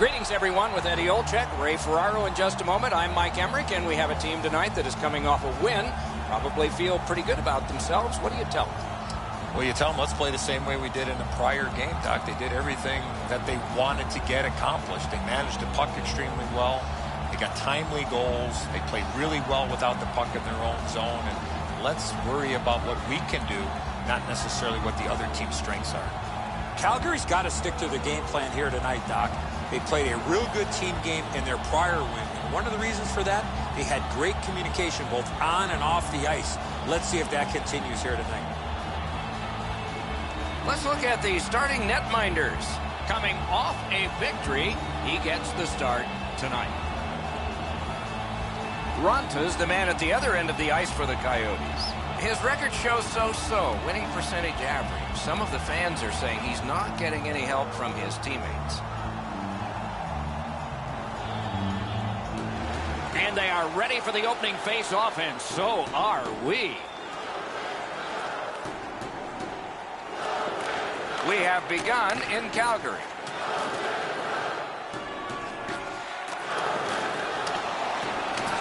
Greetings, everyone, with Eddie Olczyk, Ray Ferraro in just a moment. I'm Mike Emmerich, and we have a team tonight that is coming off a win. Probably feel pretty good about themselves. What do you tell them? Well, you tell them, let's play the same way we did in the prior game, Doc. They did everything that they wanted to get accomplished. They managed the puck extremely well. They got timely goals. They played really well without the puck in their own zone. And let's worry about what we can do, not necessarily what the other team's strengths are. Calgary's got to stick to the game plan here tonight, Doc. They played a real good team game in their prior win. And one of the reasons for that, they had great communication both on and off the ice. Let's see if that continues here tonight. Let's look at the starting netminders. Coming off a victory, he gets the start tonight. Ronta's the man at the other end of the ice for the Coyotes. His record shows so-so, winning percentage average. Some of the fans are saying he's not getting any help from his teammates. And they are ready for the opening face-off, and so are we. We have begun in Calgary.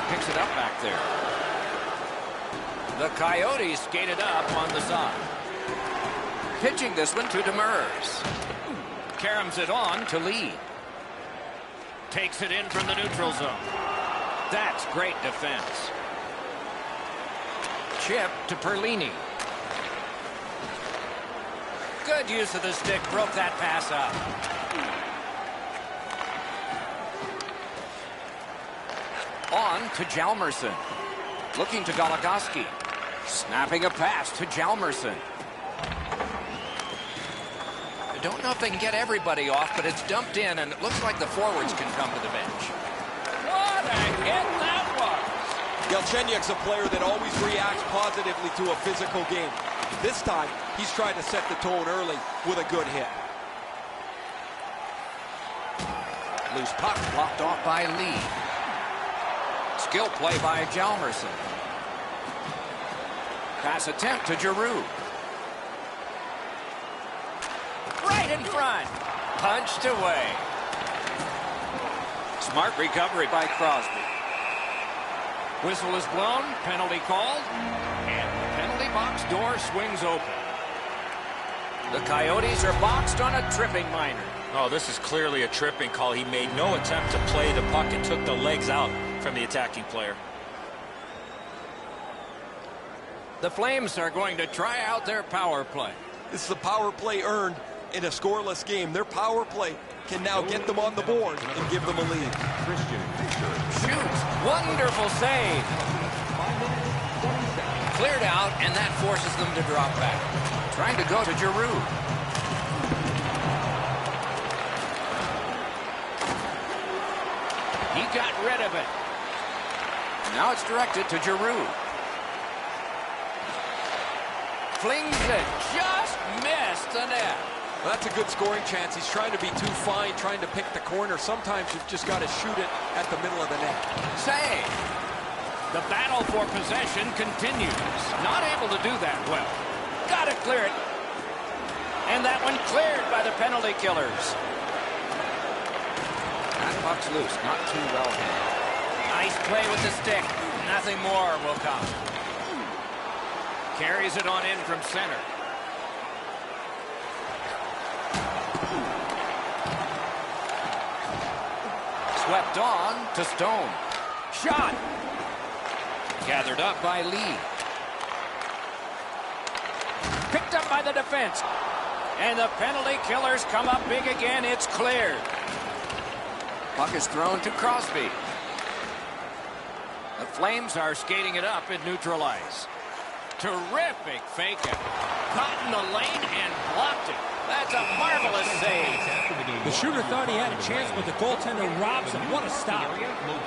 Picks it up back there. The Coyotes skated up on the side. Pitching this one to Demers. Caroms it on to Lee. Takes it in from the neutral zone. That's great defense. Chip to Perlini. Good use of the stick. Broke that pass up. On to Hjalmarsson. Looking to Goligoski. Snapping a pass to Hjalmarsson. I don't know if they can get everybody off, but it's dumped in, and it looks like the forwards can come to the bench. What a hit that was! Galchenyuk's a player that always reacts positively to a physical game. This time, he's trying to set the tone early with a good hit. Loose puck blocked off by Lee. Skill play by Hjalmarsson. Pass attempt to Giroux. Right in front. Punched away. Smart recovery by Crosby. Whistle is blown. Penalty called. And the penalty box door swings open. The Coyotes are boxed on a tripping minor. Oh, this is clearly a tripping call. He made no attempt to play the puck and took the legs out from the attacking player. The Flames are going to try out their power play. This is the power play earned in a scoreless game. Their power play can now get them on the board and give them a lead. Shoots. Wonderful save. Cleared out, and that forces them to drop back. Trying to go to Giroux. He got rid of it. Now it's directed to Giroux. Flings it. Just missed the net. Well, that's a good scoring chance. He's trying to be too fine, trying to pick the corner. Sometimes you've just got to shoot it at the middle of the net. Save. The battle for possession continues. Not able to do that well. Got to clear it. And that one cleared by the penalty killers. That puck's loose. Not too well handled. Nice play with the stick. Nothing more will come. Carries it on in from center. Swept on to Stone. Shot. Gathered up by Lee. Picked up by the defense. And the penalty killers come up big again. It's cleared. Puck is thrown to Crosby. The Flames are skating it up at neutral ice. Terrific fake it. Caught in the lane and blocked it. That's a marvelous save. The shooter thought he had a chance, but the goaltender robs him. What a stop.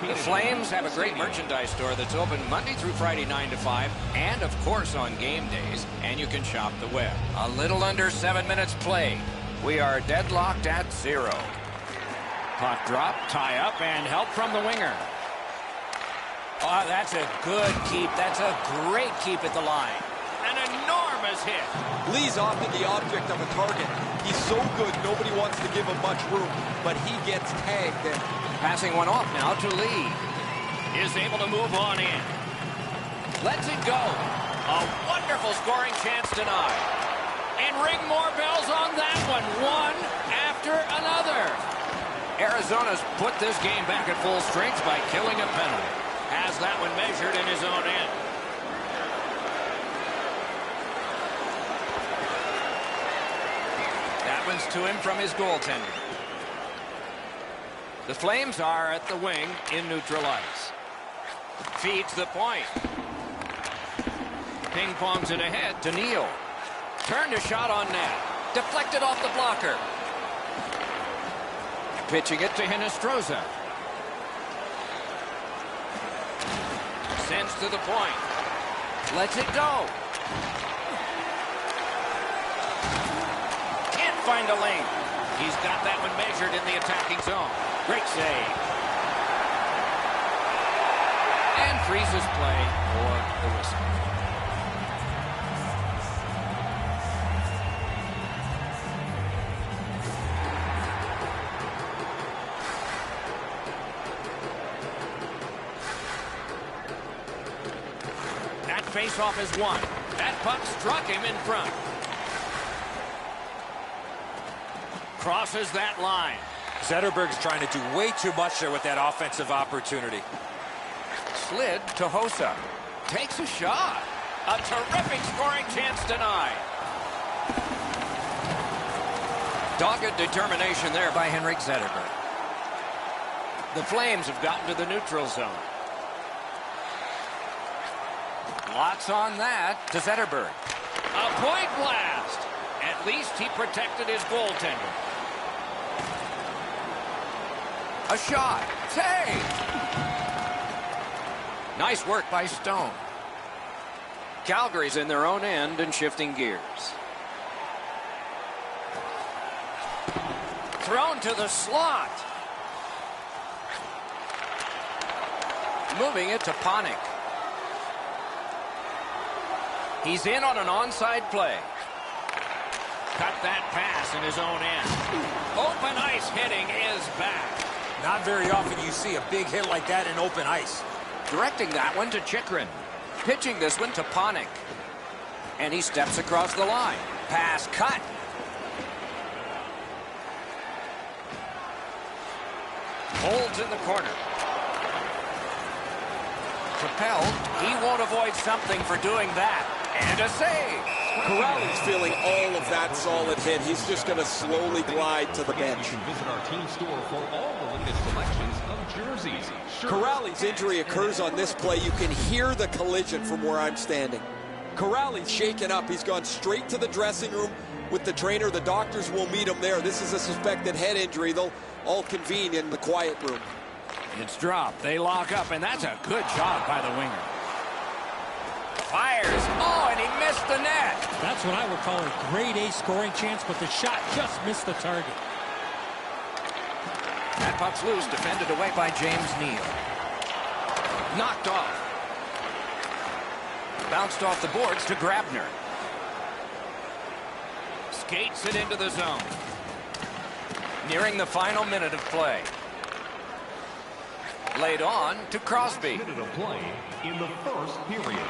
The Flames have a great merchandise store that's open Monday through Friday 9 to 5, and of course on game days, and you can shop the web. A little under 7 minutes play. We are deadlocked at 0. Puck drop, tie up, and help from the winger. Oh, that's a good keep. That's a great keep at the line. An enormous Arizona's hit. Lee's often the object of a target. He's so good, nobody wants to give him much room, but he gets tagged there. Passing one off now to Lee. Is able to move on in. Lets it go. A wonderful scoring chance denied. And ring more bells on that one. One after another. Arizona's put this game back at full strength by killing a penalty. Has that one measured in his own end. That one's to him from his goaltender. The Flames are at the wing in neutral ice. Feeds the point. Ping-pongs it ahead to Neal. Turned a shot on net. Deflected off the blocker. Pitching it to Hinostroza. Sends to the point. Lets it go. Can't find a lane. He's got that one measured in the attacking zone. Great save. And freezes play for the whistle. That face-off is won. That puck struck him in front. Crosses that line. Zetterberg's trying to do way too much there with that offensive opportunity. Slid to Hossa. Takes a shot. A terrific scoring chance denied. Dogged determination there by Henrik Zetterberg. The Flames have gotten to the neutral zone. Lots on that to Zetterberg. A point blast. At least he protected his goaltender. A shot. Save. Nice work by Stone. Calgary's in their own end and shifting gears. Thrown to the slot. Moving it to Panik. He's in on an onside play. Cut that pass in his own end. Open ice hitting is back. Not very often you see a big hit like that in open ice. Directing that one to Chychrun. Pitching this one to Panik. And he steps across the line. Pass cut. Holds in the corner. Propelled. He won't avoid something for doing that. And a save. Corrall's feeling all of that solid hit. He's just going to slowly glide to the bench. You can visit our team store for all the latest selections of jerseys. Corrall's injury occurs on this play. You can hear the collision from where I'm standing. Corrall's shaken up. He's gone straight to the dressing room with the trainer. The doctors will meet him there. This is a suspected head injury. They'll all convene in the quiet room. It's dropped. They lock up, and that's a good job by the winger. Fires. Oh, and he missed the net. That's what I would call a grade A scoring chance, but the shot just missed the target. That puck's loose, defended away by James Neal. Knocked off. Bounced off the boards to Grabner. Skates it into the zone. Nearing the final minute of play. Laid on to Crosby. Minute of play in the first period.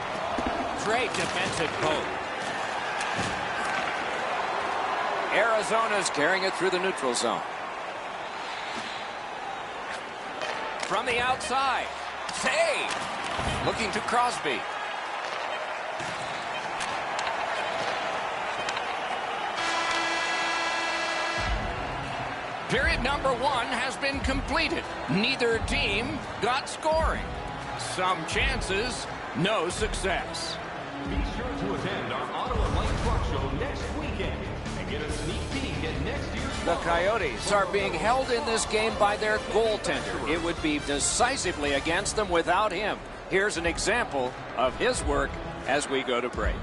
Great defensive poke. Arizona's carrying it through the neutral zone. From the outside. Save. Looking to Crosby. Period number 1 has been completed. Neither team got scoring. Some chances, no success. Be sure to attend our Ottawa Light Truck Show next weekend and get a sneak peek at next year's... The Coyotes are being held in this game by their goaltender. It would be decisively against them without him. Here's an example of his work as we go to break.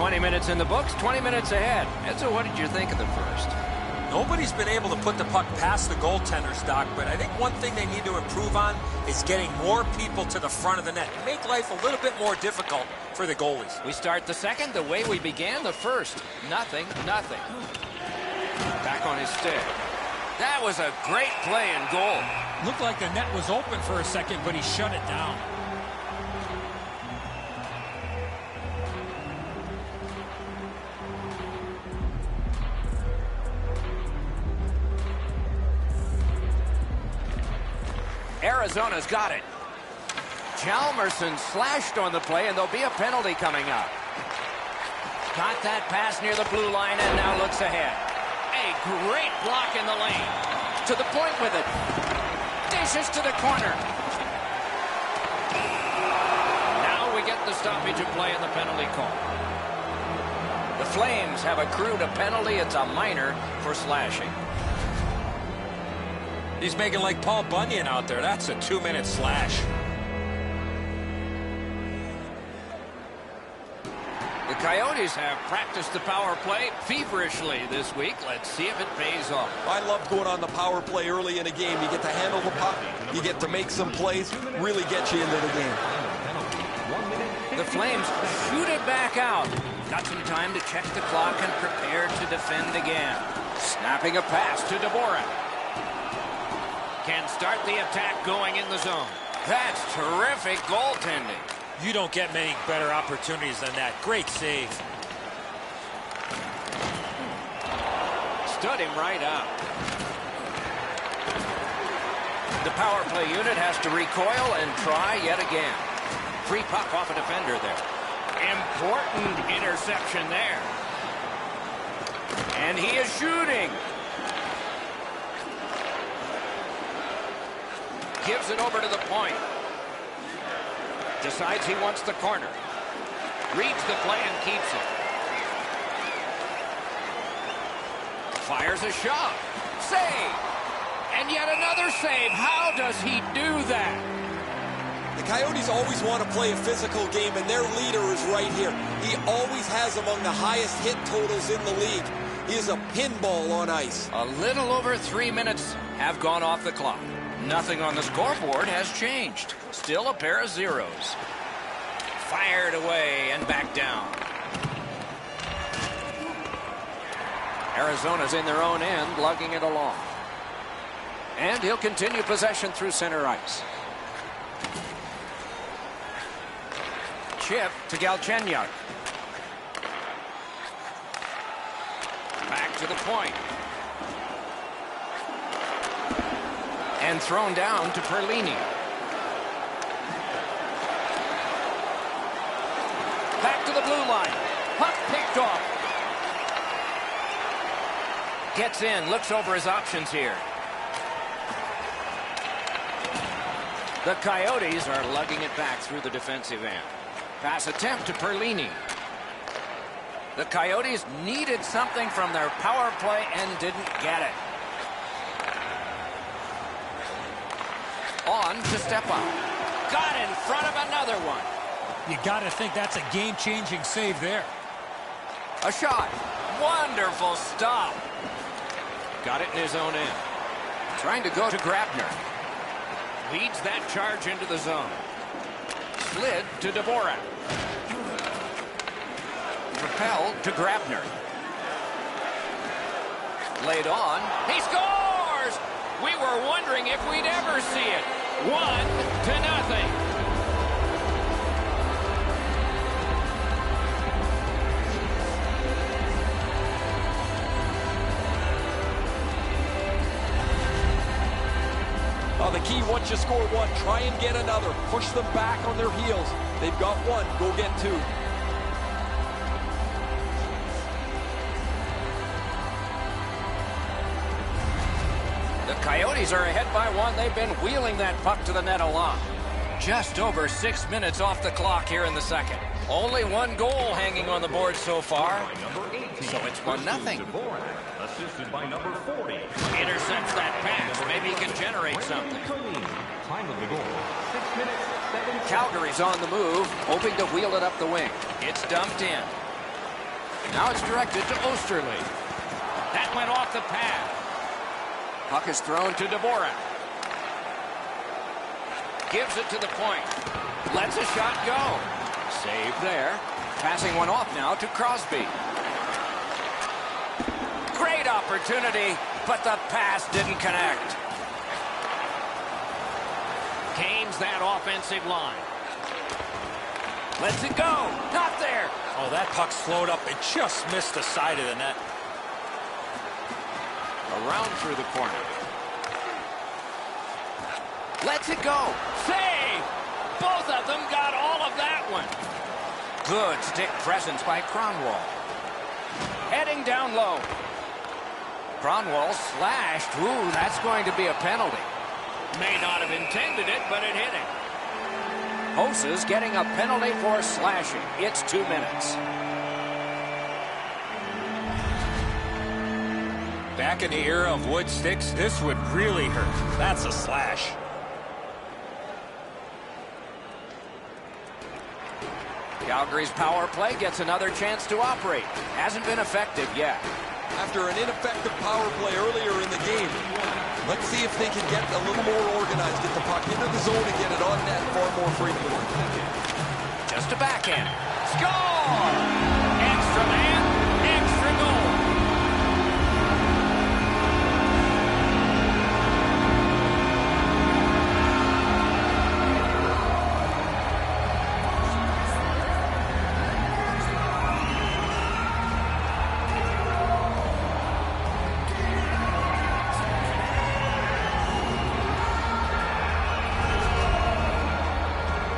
20 minutes in the books, 20 minutes ahead. And so what did you think of the first? Nobody's been able to put the puck past the goaltenders, Doc, but I think one thing they need to improve on is getting more people to the front of the net. Make life a little bit more difficult for the goalies. We start the second the way we began the first. Nothing, nothing. Back on his stick. That was a great play and goal. Looked like the net was open for a second, but he shut it down. Arizona's got it. Chalmerson slashed on the play, and there'll be a penalty coming up. Got that pass near the blue line and now looks ahead. A great block in the lane. To the point with it. Dishes to the corner. Now we get the stoppage of play in the penalty call. The Flames have accrued a penalty. It's a minor for slashing. He's making like Paul Bunyan out there. That's a 2-minute slash. The Coyotes have practiced the power play feverishly this week. Let's see if it pays off. I love going on the power play early in a game. You get to handle the puck, you get to make some plays, really get you into the game. The Flames shoot it back out. Got some time to check the clock and prepare to defend again. Snapping a pass to Dvorak. Can start the attack going in the zone. That's terrific goaltending. You don't get many better opportunities than that. Great save. Stood him right up. The power play unit has to recoil and try yet again. Free puck off a defender there. Important interception there. And he is shooting. Gives it over to the point. Decides he wants the corner. Reads the play and keeps it. Fires a shot. Save. And yet another save. How does he do that? The Coyotes always want to play a physical game, and their leader is right here. He always has among the highest hit totals in the league. He is a pinball on ice. A little over 3 minutes have gone off the clock. Nothing on the scoreboard has changed. Still a pair of zeros. Fired away and back down. Arizona's in their own end, lugging it along. And he'll continue possession through center ice. Chip to Galchenyuk. Back to the point. And thrown down to Perlini. Back to the blue line. Puck picked off. Gets in, looks over his options here. The Coyotes are lugging it back through the defensive end. Pass attempt to Perlini. The Coyotes needed something from their power play and didn't get it. On to step up. Got in front of another one. You got to think that's a game-changing save there. A shot. Wonderful stop. Got it in his own end. Trying to go to Grabner. Leads that charge into the zone. Slid to Dvorak. Propelled to Grabner. Laid on. He scores! We were wondering if we'd ever see it. 1-0. The key, once you score one, try and get another. Push them back on their heels. They've got one. Go get two. The Coyotes are ahead by one. They've been wheeling that puck to the net a lot. Just over 6 minutes off the clock here in the second. Only one goal hanging on the board so far. So it's 1-0. Assisted by number 40. Intercepts that pass. Maybe he can generate something. Time of the goal, 6 minutes, 7 seconds. Calgary's on the move, hoping to wheel it up the wing. It's dumped in. Now it's directed to Osterley. That went off the pad. Puck is thrown to Dvorak. Gives it to the point. Lets a shot go. Save there. Passing one off now to Crosby. Great opportunity, but the pass didn't connect. Gains that offensive line. Lets it go. Not there. Oh, that puck slowed up and just missed the side of the net. Around through the corner. Lets it go. Save! Both of them got all of that one. Good stick presence by Kronwall. Heading down low. Kronwall slashed. Ooh, that's going to be a penalty. May not have intended it, but it hit him. Hoses getting a penalty for slashing. It's 2 minutes. Back in the era of wood sticks, this would really hurt. That's a slash. Calgary's power play gets another chance to operate. Hasn't been effective yet. After an ineffective power play earlier in the game, let's see if they can get a little more organized, get the puck into the zone and get it on net far more frequently. Just a backhand. Score! Extra man, extra goal.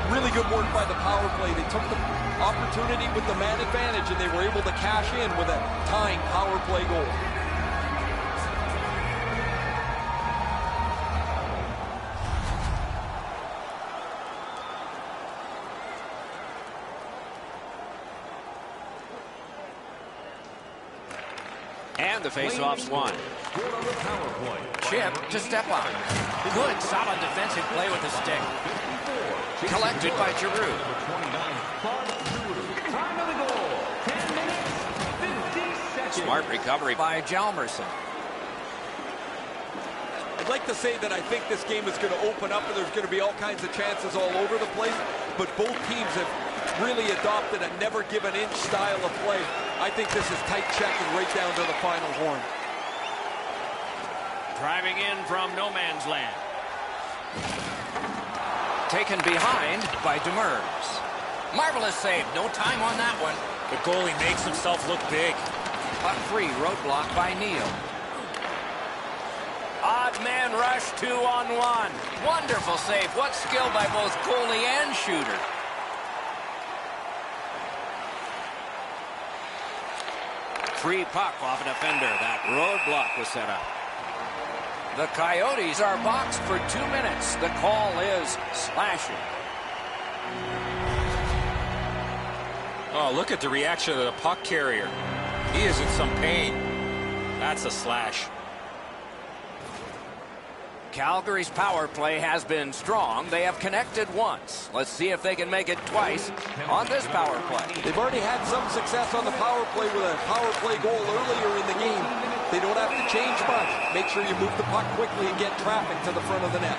Really good work by the power play. They took the opportunity with the man advantage and they were able to cash in with a tying power play goal. And the faceoff's won. Chip to step on. Good, solid defensive play with the stick. Collected by Giroux. Smart recovery by Hjalmarsson. I'd like to say that I think this game is going to open up and there's going to be all kinds of chances all over the place, but both teams have really adopted a never give an inch style of play. I think this is tight checking right down to the final horn. Driving in from no man's land. Taken behind by Demers. Marvelous save. No time on that one. The goalie makes himself look big. Puck free. Roadblock by Neal. Odd man rush 2-on-1. Wonderful save. What skill by both goalie and shooter. Free puck off a defender. That roadblock was set up. The Coyotes are boxed for 2 minutes. The call is slashing. Oh, look at the reaction of the puck carrier. He is in some pain. That's a slash. Calgary's power play has been strong. They have connected once. Let's see if they can make it twice on this power play. They've already had some success on the power play with a power play goal earlier in the game. They don't have to change much. Make sure you move the puck quickly and get traffic to the front of the net.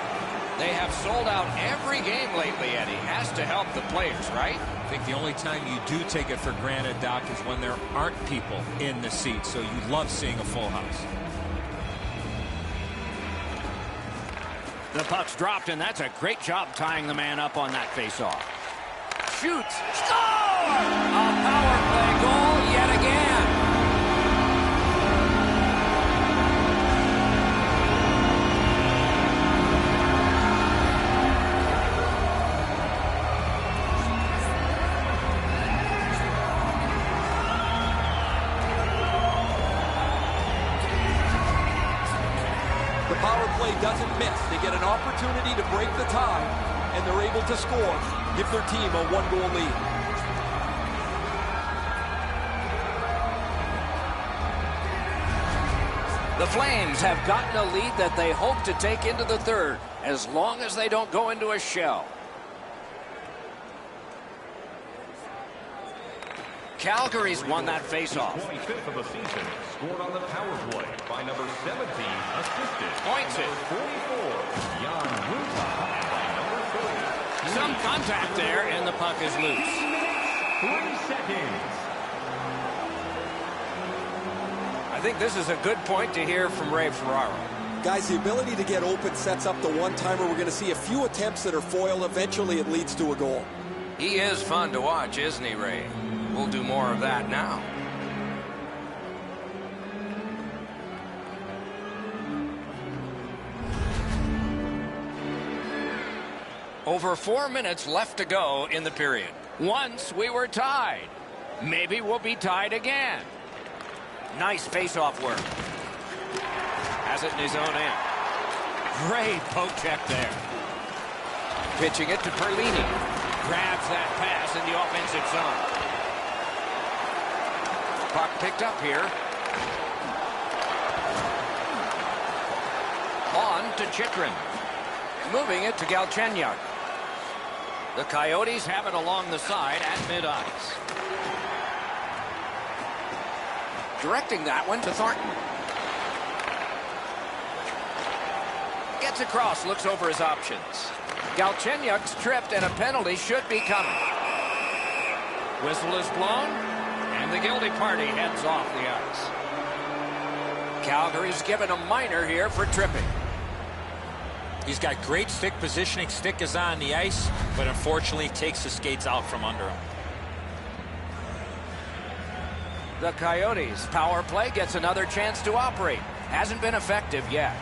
They have sold out every game lately, Eddie. Has to help the players, right? I think the only time you do take it for granted, Doc, is when there aren't people in the seats. So you love seeing a full house. The puck's dropped, and that's a great job tying the man up on that faceoff. Shoots. Score! A power play goal yet again. Power play doesn't miss. They get an opportunity to break the tie, and they're able to score, give their team a 1-goal lead. The Flames have gotten a lead that they hope to take into the third, as long as they don't go into a shell. Calgary's won that faceoff. 25th of the season, scored on the power play by number 17, assisted Points by it. number 44, Jan Ruta, by number 30. Some contact there, and the puck is loose. 3 seconds. I think this is a good point to hear from Ray Ferraro. Guys, the ability to get open sets up the one-timer. We're going to see a few attempts that are foiled. Eventually, it leads to a goal. He is fun to watch, isn't he, Ray? We'll do more of that now. Over 4 minutes left to go in the period. Once we were tied. Maybe we'll be tied again. Nice face-off work. Has it in his own end. Great poke check there. Pitching it to Perlini. Grabs that pass in the offensive zone. Puck picked up here. On to Chychrun. Moving it to Galchenyuk. The Coyotes have it along the side at mid-ice. Directing that one to Thornton. Gets across, looks over his options. Galchenyuk's tripped, and a penalty should be coming. Whistle is blown, and the guilty party heads off the ice. Calgary's given a minor here for tripping. He's got great stick positioning. Stick is on the ice, but unfortunately takes the skates out from under him. The Coyotes' power play gets another chance to operate. Hasn't been effective yet.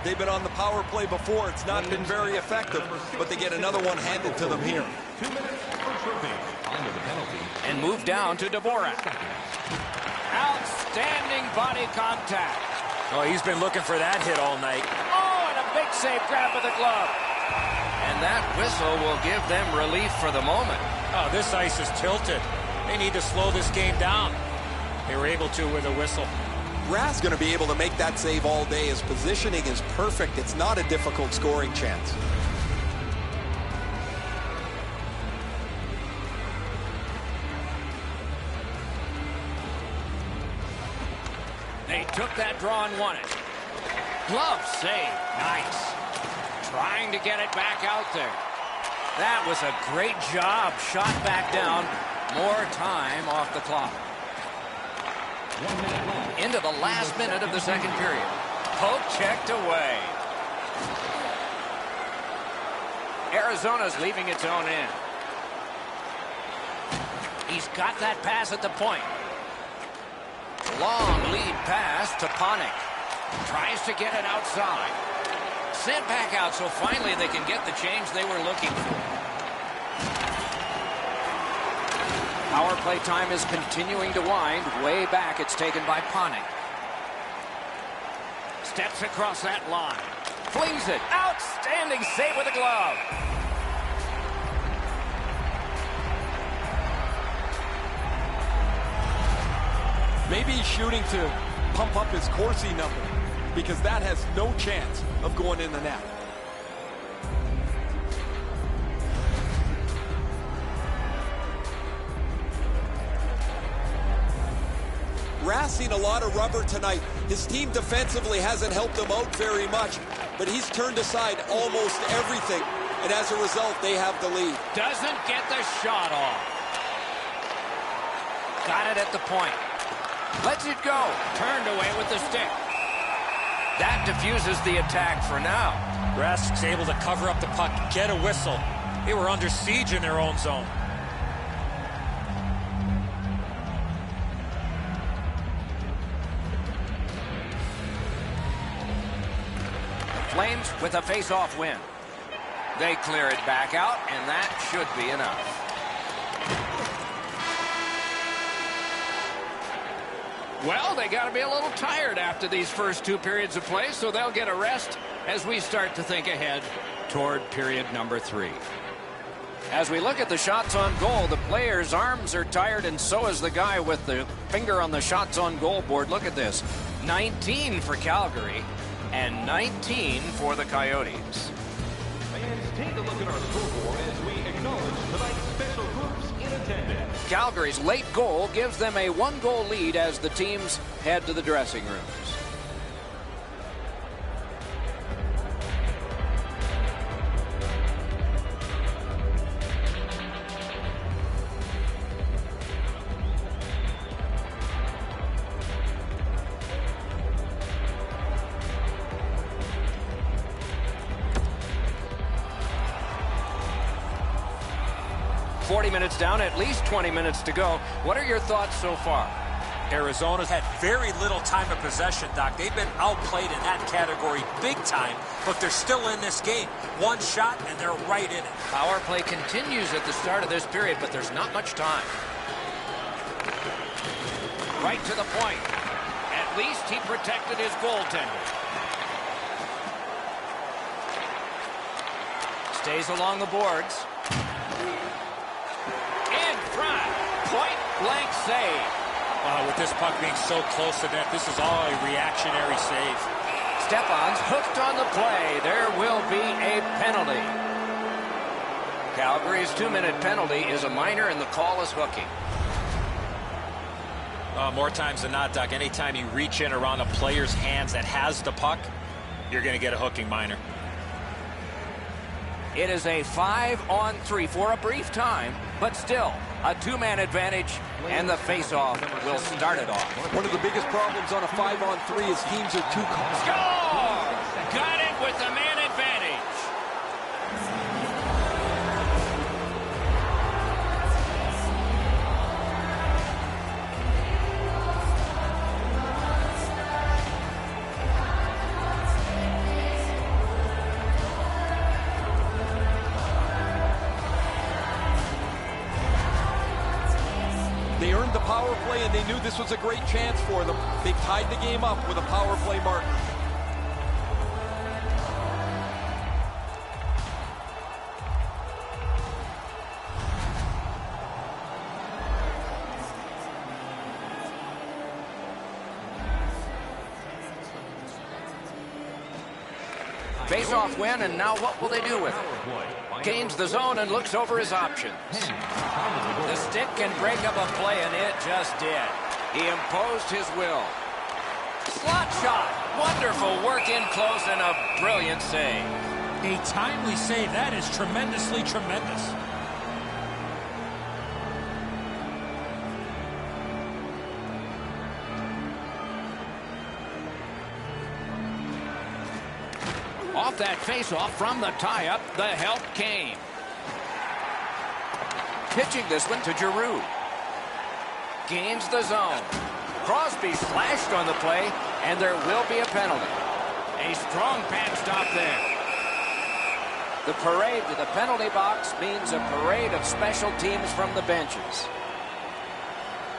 They've been on the power play before. It's not been very effective, but they get another one handed to them here. 2 minutes for tripping. Under the penalty. And move down to Dvorak. Outstanding body contact. Oh, he's been looking for that hit all night. Oh, and a big save grab with the glove. And that whistle will give them relief for the moment. Oh, this ice is tilted. They need to slow this game down. They were able to with a whistle. Rath's going to be able to make that save all day. His positioning is perfect. It's not a difficult scoring chance. They took that draw and won it. Glove save. Nice. Trying to get it back out there. That was a great job. Shot back down. More time off the clock. 1 minute left. Into the last minute of the second period. Poke checked away. Arizona's leaving its own end. He's got that pass at the point. Long lead pass to Panik. Tries to get it outside. Sent back out, so finally they can get the change they were looking for. Power play time is continuing to wind. Way back, it's taken by Panik. Steps across that line. Flings it. Outstanding save with a glove. Maybe he's shooting to pump up his Corsi number, because that has no chance of going in the net. Rath's seen a lot of rubber tonight. His team defensively hasn't helped him out very much, but he's turned aside almost everything, and as a result, they have the lead. Doesn't get the shot off. Got it at the point. Lets it go. Turned away with the stick. That diffuses the attack for now. Rask's able to cover up the puck, get a whistle. They were under siege in their own zone. Flames with a face-off win. They clear it back out, and that should be enough. Well, they got to be a little tired after these first 2 periods of play, so they'll get a rest as we start to think ahead toward period number 3. As we look at the shots on goal, the player's arms are tired, and so is the guy with the finger on the shots on goal board. Look at this. 19 for Calgary and 19 for the Fans, Coyotes. take a look at our scoreboard as we acknowledge tonight's special groups in attendance. attendance. Calgary's late goal gives them a 1-goal lead as the teams head to the dressing rooms. Minutes down, at least 20 minutes to go. What are your thoughts so far? Arizona's had very little time of possession, Doc. They've been outplayed in that category big time, but they're still in this game. One shot, and they're right in it. Power play continues at the start of this period, but there's not much time. Right to the point. At least he protected his goaltender. Stays along the boards. Point-blank save. With this puck being so close to net, this is all a reactionary save. Stefan's hooked on the play. There will be a penalty. Calgary's 2-minute penalty is a minor, and the call is hooking. More times than not, Doc, anytime you reach in around a player's hands that has the puck, you're going to get a hooking minor. It is a 5-on-3 for a brief time, but still a 2-man advantage, and the face-off will start it off. One of the biggest problems on a 5-on-3 is teams are too Score! Got it with the man advantage. They earned the power play, and they knew this was a great chance for them. They tied the game up with a power play mark. Face-off win, and now what will they do with it? Gains the zone and looks over his options. The stick can break up a play, and it just did. He imposed his will. Slot shot. Wonderful work in close and a brilliant save. A timely save. That is tremendously tremendous. Off that face-off from the tie-up, the help came. Pitching this one to Giroux. Gains the zone. Crosby slashed on the play, and there will be a penalty. A strong pad stop there. The parade to the penalty box means a parade of special teams from the benches.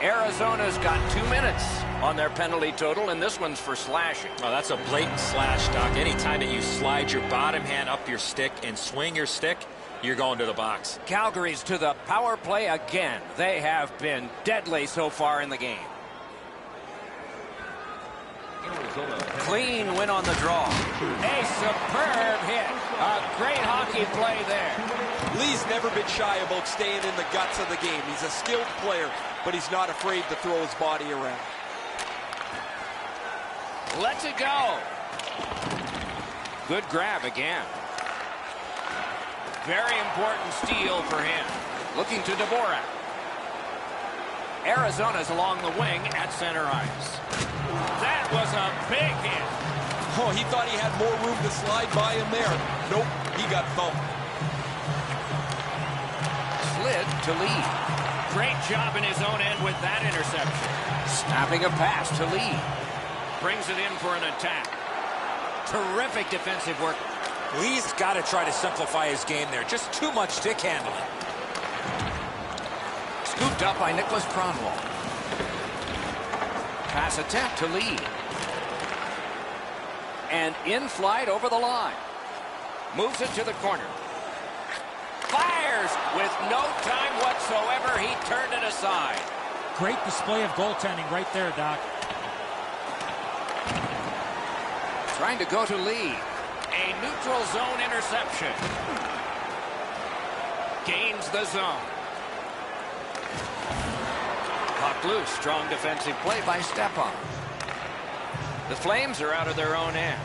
Arizona's got 2 minutes on their penalty total, and this one's for slashing. Oh, that's a blatant slash, Doc. Anytime that you slide your bottom hand up your stick and swing your stick, you're going to the box. Calgary's to the power play again. They have been deadly so far in the game. Clean win on the draw. A superb hit. A great hockey play there. Lee's never been shy about staying in the guts of the game. He's a skilled player, but he's not afraid to throw his body around. Lets it go. Good grab again. Very important steal for him. Looking to Dvorak. Arizona's along the wing at center ice. That was a big hit. Oh, he thought he had more room to slide by him there. Nope, he got thumped. Slid to Lee. Great job in his own end with that interception. Snapping a pass to Lee. Brings it in for an attack. Terrific defensive work. Lee's got to try to simplify his game there. Just too much stick handling. Scooped up by Nicholas Cronwall. Pass attempt to Lee. And in flight over the line. Moves it to the corner. Fires with no time whatsoever. He turned it aside. Great display of goaltending right there, Doc. Trying to go to Lee. A neutral zone interception. Gains the zone. Puck loose. Strong defensive play by Stepan. The Flames are out of their own end.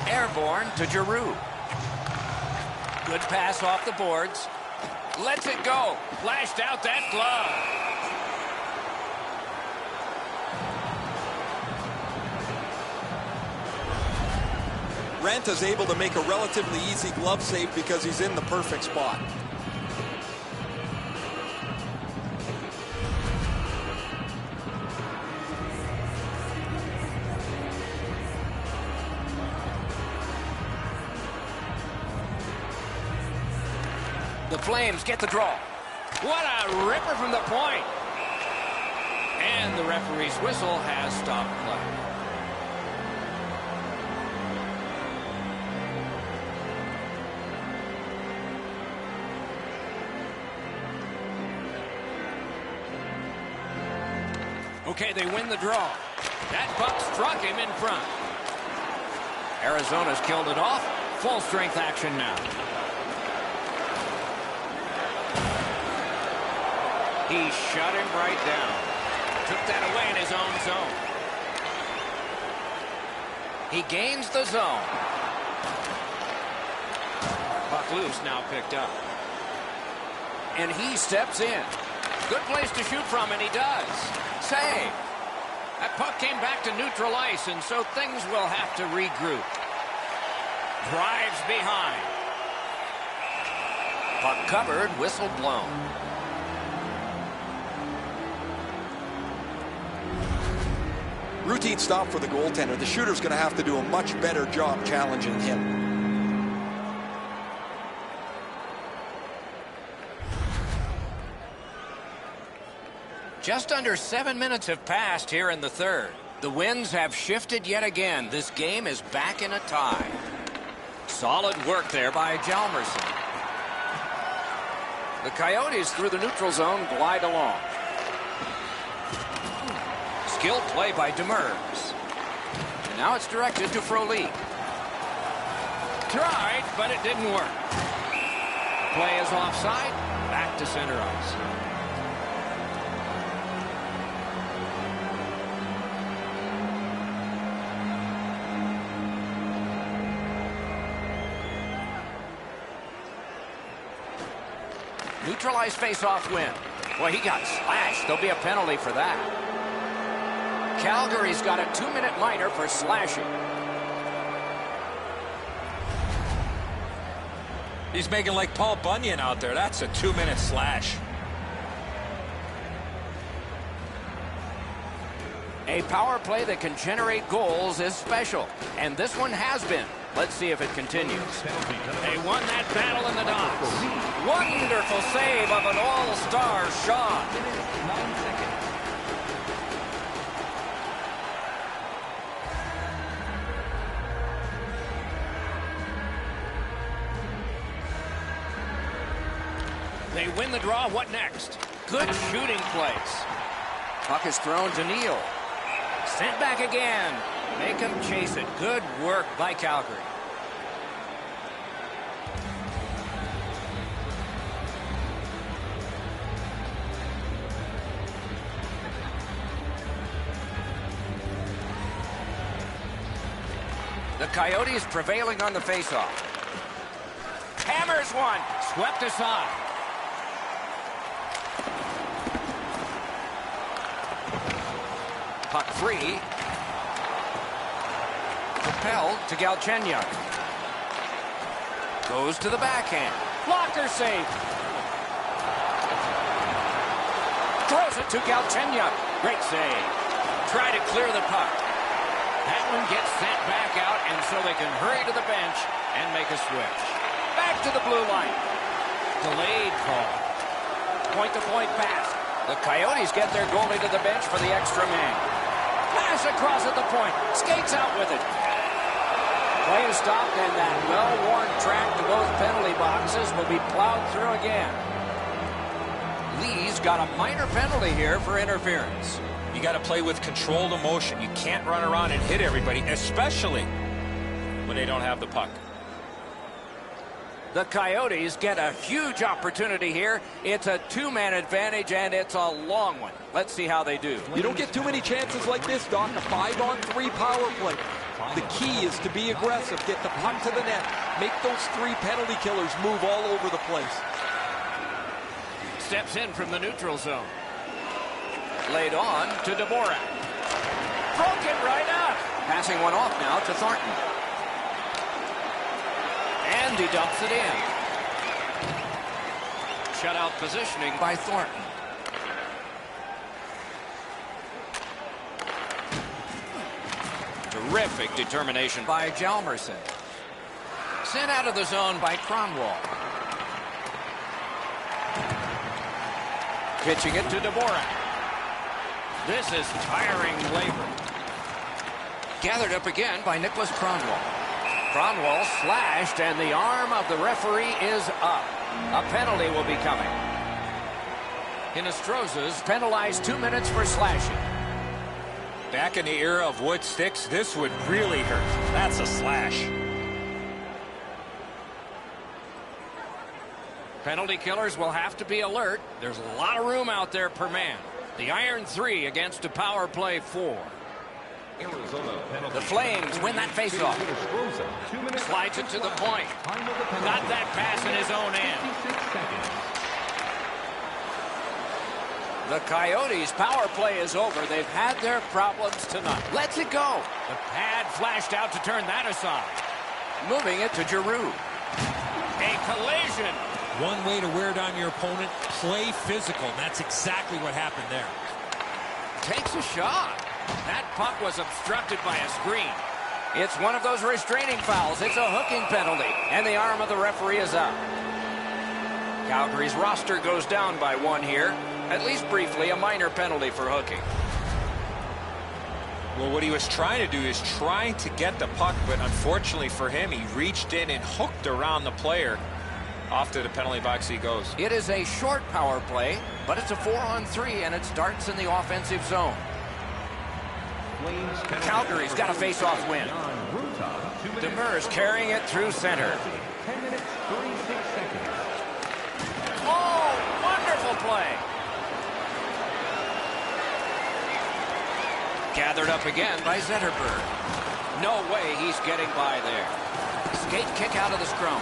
Airborne to Giroux. Good pass off the boards. Lets it go. Flashed out that glove. Ranta's able to make a relatively easy glove save because he's in the perfect spot. The Flames get the draw. What a ripper from the point. And the referee's whistle has stopped play. Okay, they win the draw. That puck struck him in front. Arizona's killed it off. Full strength action now. He shut him right down. Took that away in his own zone. He gains the zone. Puck loose, now picked up. And he steps in. Good place to shoot from, and he does. Save. That puck came back to neutral ice, and so things will have to regroup. Drives behind. Puck covered, whistle blown. Routine stop for the goaltender. The shooter's going to have to do a much better job challenging him. Just under 7 minutes have passed here in the third. The winds have shifted yet again. This game is back in a tie. Solid work there by Hjalmarsson. The Coyotes through the neutral zone glide along. Skilled play by Demers. And now it's directed to Frolik. Tried, but it didn't work. Play is offside. Back to center ice. Neutralized face-off win. Boy, he got slashed. There'll be a penalty for that. Calgary's got a 2-minute minor for slashing. He's making like Paul Bunyan out there. That's a 2-minute slash. A power play that can generate goals is special, and this one has been. Let's see if it continues. They won that battle in the docks. Wonderful save of an all-star shot. They win the draw. What next? Good shooting place. Puck is thrown to Neal. Sent back again. Make him chase it. Good work by Calgary. The Coyotes prevailing on the faceoff. Hammers one. Swept aside. Puck free. Propelled to Galchenyuk. Goes to the backhand. Blocker save. Throws it to Galchenyuk. Great save. Try to clear the puck. That one gets sent back out, and so they can hurry to the bench and make a switch. Back to the blue line. Delayed call. Point-to-point pass. The Coyotes get their goalie to the bench for the extra man. Pass across at the point. Skates out with it. Play is stopped, and that well-worn track to those penalty boxes will be plowed through again. Lee's got a minor penalty here for interference. You got to play with controlled emotion. You can't run around and hit everybody, especially when they don't have the puck. The Coyotes get a huge opportunity here. It's a two-man advantage, and it's a long one. Let's see how they do. You don't get too many chances like this, Doc. A 5-on-3 power play. The key is to be aggressive, get the puck to the net, make those 3 penalty killers move all over the place. Steps in from the neutral zone. Laid on to Dvorak. Broke it right up. Passing one off now to Thornton. And he dumps it in. Shutout positioning by Thornton. Terrific determination by Hjalmarsson. Sent out of the zone by Kronwall. Pitching it to Dvorak. This is tiring labor. Gathered up again by Nicholas Kronwall. Kronwall slashed, and the arm of the referee is up. A penalty will be coming. Hinostroza's penalized 2 minutes for slashing. Back in the era of wood sticks, this would really hurt. That's a slash. Penalty killers will have to be alert. There's a lot of room out there per man. The iron 3 against a power play 4. The Flames win that faceoff. Slides it to the point. Got that pass in his own end. The Coyotes' power play is over. They've had their problems tonight. Let's it go. The pad flashed out to turn that aside. Moving it to Giroux. A collision. One way to wear down your opponent, play physical. And that's exactly what happened there. Takes a shot. That puck was obstructed by a screen. It's one of those restraining fouls. It's a hooking penalty, and the arm of the referee is up. Calgary's roster goes down by 1 here. At least briefly, a minor penalty for hooking. Well, what he was trying to do is trying to get the puck, but unfortunately for him, he reached in and hooked around the player. Off to the penalty box he goes. It is a short power play, but it's a 4-on-3, and it starts in the offensive zone. Calgary's got a face-off win. Demers carrying it through center. 10 minutes, 36 seconds. Oh, wonderful play. Gathered up again by Zetterberg. No way he's getting by there. Skate kick out of the scrum.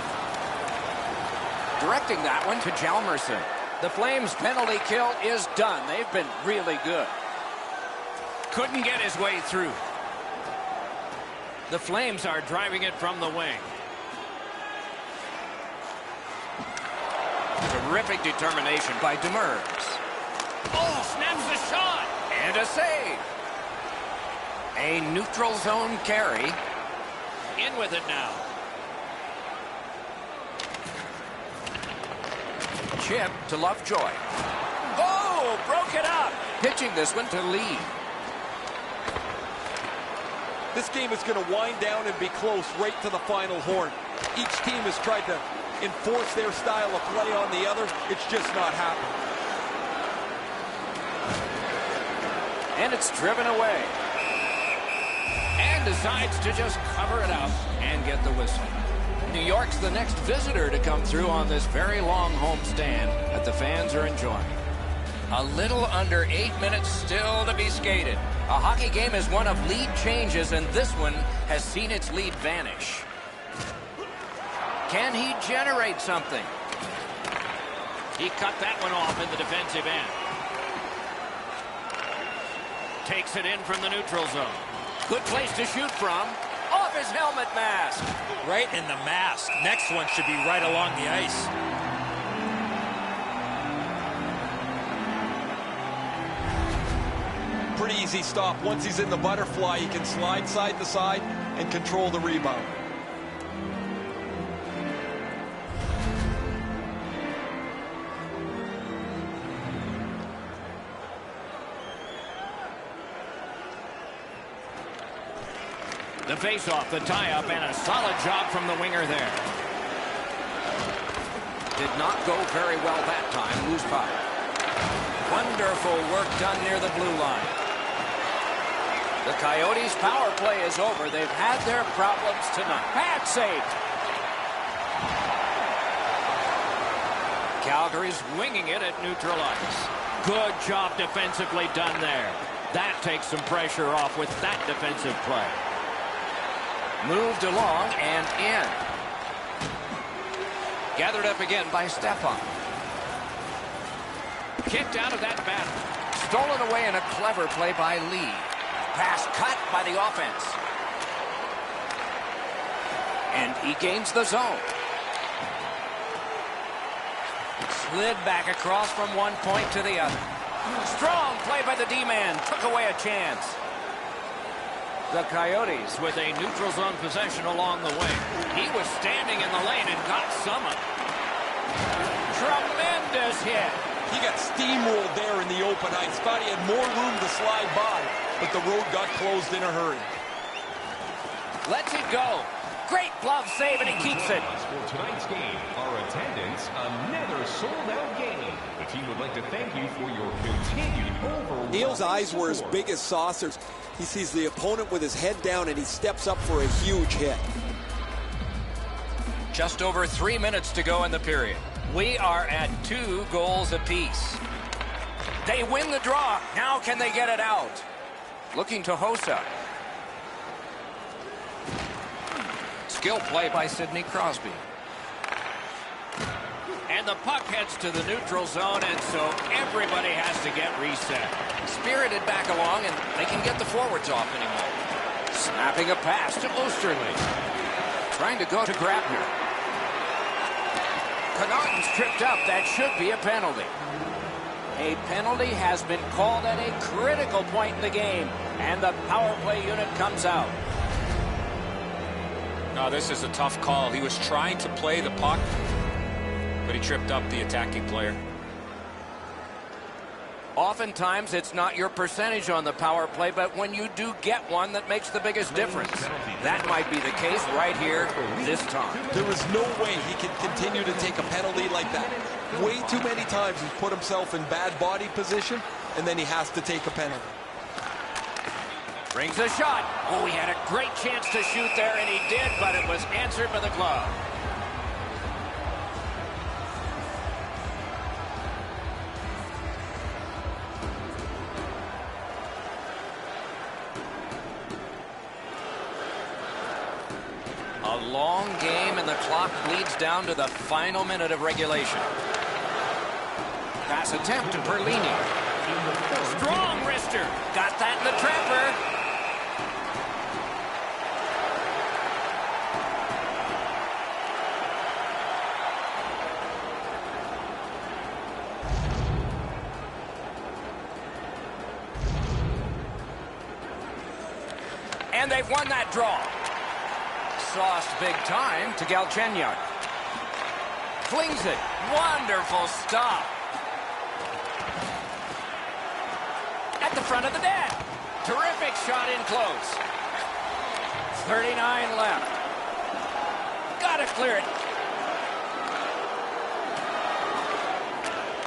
Directing that one to Hjalmarsson. The Flames' penalty kill is done. They've been really good. Couldn't get his way through. The Flames are driving it from the wing. Terrific determination by Demers. Oh, snaps the shot. And a save. A neutral zone carry. In with it now. Chip to Lovejoy. Oh, broke it up. Pitching this one to Lee. This game is going to wind down and be close right to the final horn. Each team has tried to enforce their style of play on the other. It's just not happening. And it's driven away. And decides to just cover it up and get the whistle. New York's the next visitor to come through on this very long homestand that the fans are enjoying. A little under 8 minutes still to be skated. A hockey game is one of lead changes, and this one has seen its lead vanish. Can he generate something? He cut that one off in the defensive end. Takes it in from the neutral zone. Good place to shoot from. Off his helmet mask. Right in the mask. Next one should be right along the ice. Pretty easy stop. Once he's in the butterfly, he can slide side to side and control the rebound. The face-off, the tie-up, and a solid job from the winger there. Did not go very well that time. Loose puck. Wonderful work done near the blue line. The Coyotes' power play is over. They've had their problems tonight. Pad saved. Calgary's winging it at neutral ice. Good job defensively done there. That takes some pressure off with that defensive play. Moved along and in. Gathered up again by Stepan. Kicked out of that battle. Stolen away in a clever play by Lee. Pass cut by the offense. And he gains the zone. Slid back across from one point to the other. Strong play by the D-man. Took away a chance. The Coyotes with a neutral zone possession along the wing. He was standing in the lane and got some of it. Tremendous hit. He got steamrolled there in the open ice. Thought he had more room to slide by, but the road got closed in a hurry. Lets it go. Great glove save, and he keeps it. For tonight's game, our attendance, another sold-out game. The team would like to thank you for your continued overwhelming. Neil's eyes were as big as saucers. He sees the opponent with his head down, and he steps up for a huge hit. Just over 3 minutes to go in the period. We are at 2 goals apiece. They win the draw. Now can they get it out? Looking to Hossa. Skill play by Sidney Crosby. And the puck heads to the neutral zone, and so everybody has to get reset. Spirited back along, and they can get the forwards off anymore. Snapping a pass to Osterley. Trying to go to Grabner. Connaughton's tripped up. That should be a penalty. A penalty has been called at a critical point in the game, and the power play unit comes out. No, this is a tough call. He was trying to play the puck, but he tripped up the attacking player. Oftentimes, it's not your percentage on the power play, but when you do get one, that makes the biggest difference. That might be the case right here this time. There is no way he can continue to take a penalty like that. Way too many times he's put himself in bad body position, and then he has to take a penalty. Brings a shot. Oh, he had a great chance to shoot there, and he did, but it was answered by the glove. A long game, and the clock bleeds down to the final minute of regulation. Pass attempt to Perlini. Strong wrister. Got that in the trapper. And they've won that draw. Sauced big time to Galchenyuk. Flings it. Wonderful stop. At the front of the net. Terrific shot in close. 39 left. Gotta clear it.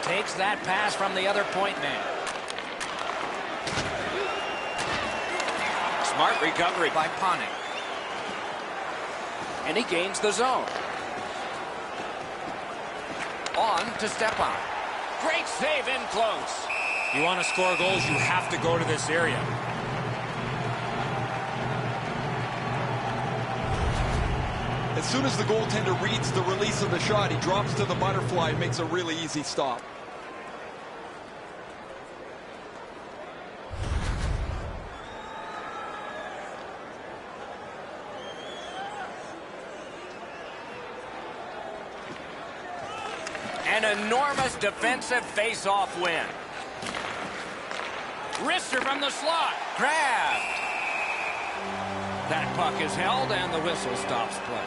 Takes that pass from the other point man. Smart recovery by Panik. And he gains the zone. On to Stepan. Great save in close. You want to score goals, you have to go to this area. As soon as the goaltender reads the release of the shot, he drops to the butterfly and makes a really easy stop. An enormous defensive face-off win. Wrister from the slot. Grabbed. That puck is held, and the whistle stops play.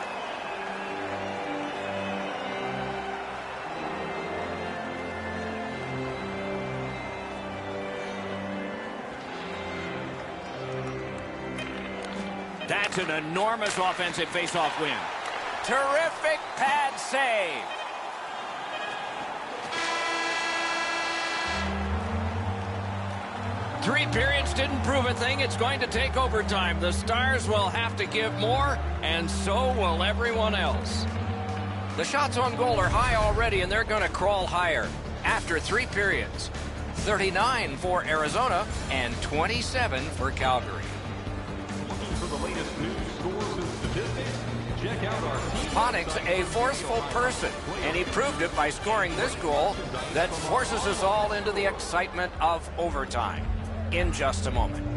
That's an enormous offensive face-off win. Terrific pad save. Three periods didn't prove a thing. It's going to take overtime. The Stars will have to give more, and so will everyone else. The shots on goal are high already, and they're going to crawl higher after 3 periods. 39 for Arizona and 27 for Calgary. Looking for the latest news, scores, and statistics? Check out our team. Ponting's a forceful person, and he proved it by scoring this goal that forces us all into the excitement of overtime in just a moment.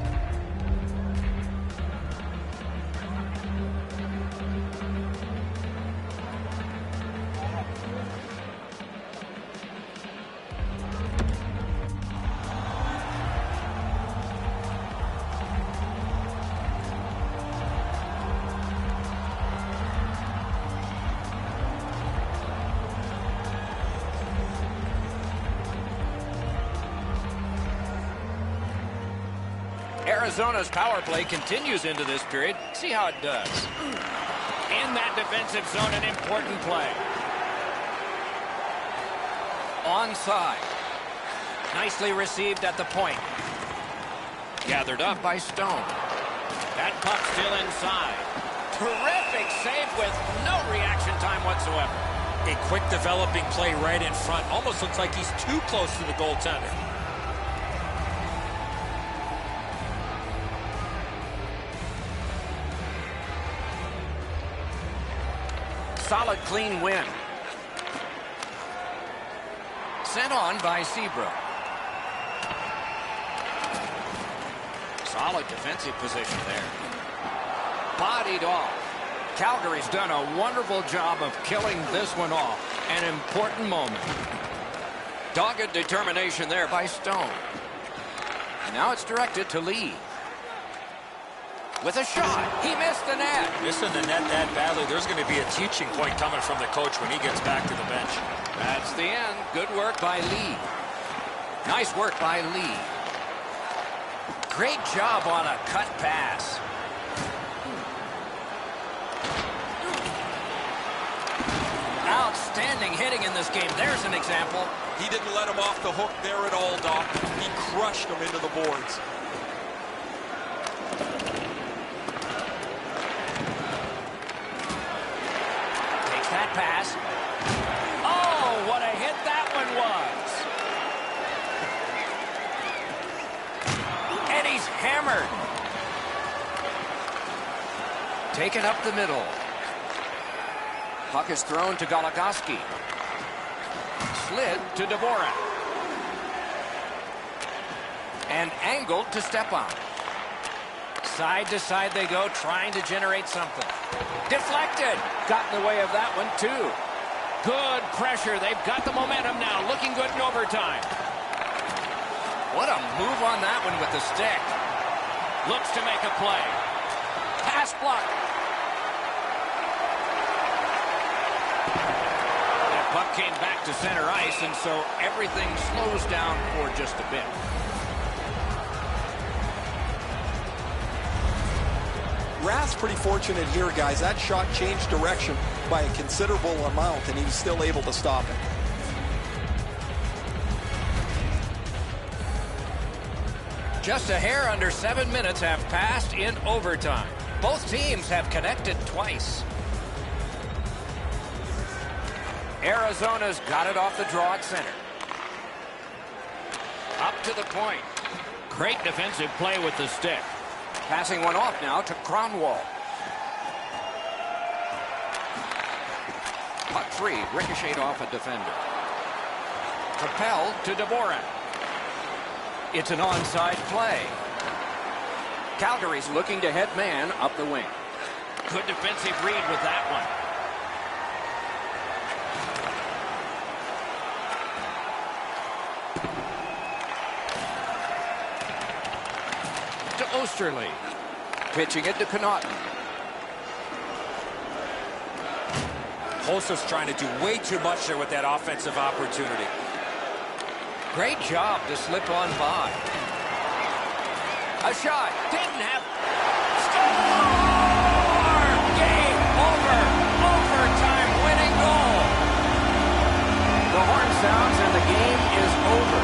Arizona's power play continues into this period. See how it does. In that defensive zone, an important play. Onside. Nicely received at the point. Gathered up by Stone. That puck still inside. Terrific save with no reaction time whatsoever. A quick developing play right in front. Almost looks like he's too close to the goaltender. Solid, clean win. Sent on by Sebra. Solid defensive position there. Bodied off. Calgary's done a wonderful job of killing this one off. An important moment. Dogged determination there by Stone. Now it's directed to Lee. With a shot, he missed the net. Missing the net that badly, there's going to be a teaching point coming from the coach when he gets back to the bench. That's the end. Good work by Lee. Nice work by Lee. Great job on a cut pass. Outstanding hitting in this game. There's an example. He didn't let him off the hook there at all, Doc. He crushed him into the boards. That pass. Oh, what a hit that one was. And he's hammered. Taken up the middle. Puck is thrown to Goligoski. Slid to Dvorak. And angled to Stepan. Side to side they go, trying to generate something. Deflected. Got in the way of that one, too. Good pressure. They've got the momentum now. Looking good in overtime. What a move on that one with the stick. Looks to make a play. Pass block. That puck came back to center ice, and so everything slows down for just a bit. Rath's pretty fortunate here, guys. That shot changed direction by a considerable amount, and he was still able to stop it. Just a hair under 7 minutes have passed in overtime. Both teams have connected twice. Arizona's got it off the draw at center. Up to the point. Great defensive play with the stick. Passing one off now to Cronwall. Puck free, ricocheted off a defender. Propelled to Dvorak. It's an onside play. Calgary's looking to head man up the wing. Good defensive read with that one. To Osterley. Pitching it to Connaughton. Hosa's trying to do way too much there with that offensive opportunity. Great job to slip on by. A shot. Didn't have... Score! Game over. Overtime winning goal. The horn sounds and the game is over.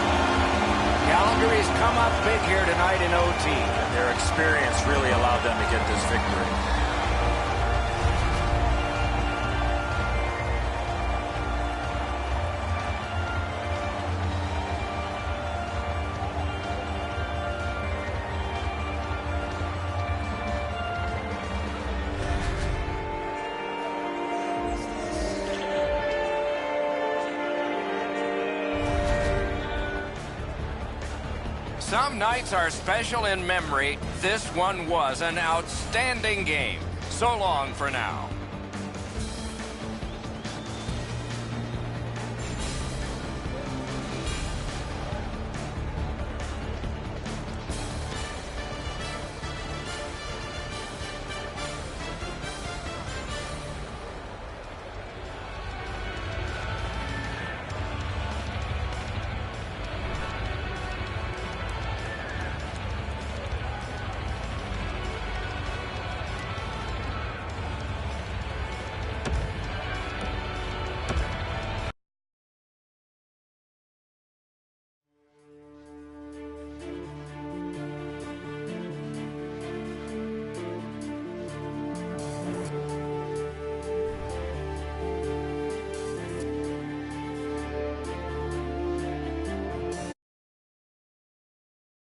Calgary's come up big here tonight in OT. And their experience really allowed them to get this victory. Some nights are special in memory. This one was an outstanding game. So long for now.